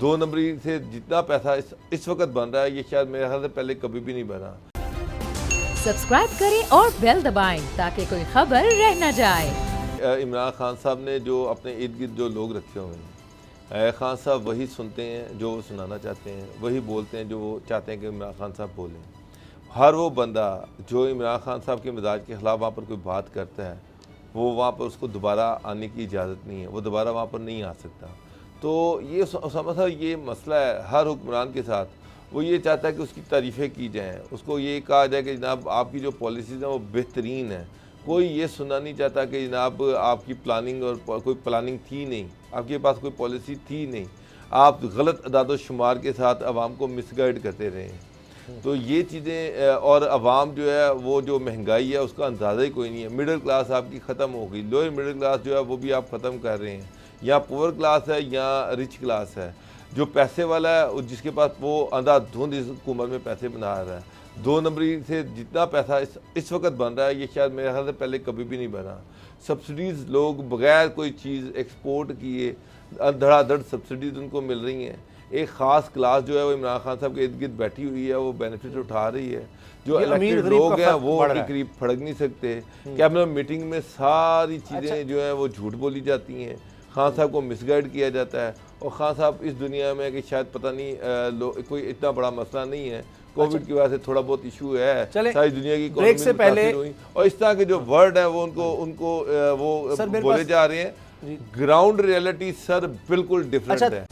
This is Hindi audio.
दो नंबरी से जितना पैसा इस वक्त बन रहा है, ये शायद मेरे ख्याल से पहले कभी भी नहीं बना। सब्सक्राइब करें और बेल दबाएं ताकि कोई खबर रह न जाए। इमरान खान साहब ने जो अपने इर्द गिर्द जो लोग रखे हुए हैं, खान साहब वही सुनते हैं जो वो सुनाना चाहते हैं, वही बोलते हैं जो वो चाहते हैं कि इमरान खान साहब बोलें। हर वो बंदा जो इमरान खान साहब के मिजाज के ख़िलाफ़ वहाँ पर कोई बात करता है, वो वहाँ पर उसको दोबारा आने की इजाज़त नहीं है, वो दोबारा वहाँ पर नहीं आ सकता। तो ये उसामा साहब ये मसला है हर हुक्मरान के साथ। वो ये चाहता है कि उसकी तारीफ़ें की जाएँ, उसको ये कहा जाए कि जनाब आपकी जो पॉलिसीज़ हैं वो बेहतरीन है। कोई ये सुनना नहीं चाहता कि जनाब आपकी प्लानिंग और कोई प्लानिंग थी नहीं, आपके पास कोई पॉलिसी थी नहीं, आप गलत अदाद-ओ-शुमार के साथ आवाम को मिसगाइड करते रहे हैं। तो ये चीज़ें और आवाम जो है वो जो महंगाई है उसका अंदाज़ा ही कोई नहीं है। मिडिल क्लास आपकी ख़त्म हो गई, लोअर मिडिल क्लास जो है वो भी आप ख़त्म कर रहे हैं। या पुअर क्लास है या रिच क्लास है। जो पैसे वाला है जिसके पास वो अंधाधुंध इस हुकूमत में पैसे बना रहा है, दो नंबरी से जितना पैसा इस वक्त बन रहा है, ये शायद मेरे ख्याल से पहले कभी भी नहीं बना। सब्सिडीज़ लोग बगैर कोई चीज़ एक्सपोर्ट किए धड़ाधड़ सब्सिडीज़ उनको मिल रही हैं। एक ख़ास क्लास जो है वो इमरान खान साहब के इर्द गिर्द बैठी हुई है, वो बेनिफिट उठा रही है। जो इलेक्टेड लोग हैं वो उनके करीब फड़क नहीं सकते। कैबिनेट मीटिंग में सारी चीज़ें जो हैं वो झूठ बोली जाती हैं, खान साहब को मिसगाइड किया जाता है। और खान साहब इस दुनिया में कि शायद पता नहीं कोई इतना बड़ा मसला नहीं है, कोविड की वजह से थोड़ा बहुत इशू है, सारी दुनिया की ब्रेक से पहले हुई। और इस तरह के जो वर्ड है वो उनको वो बोले जा रहे हैं। ग्राउंड रियलिटी सर बिल्कुल डिफरेंट है।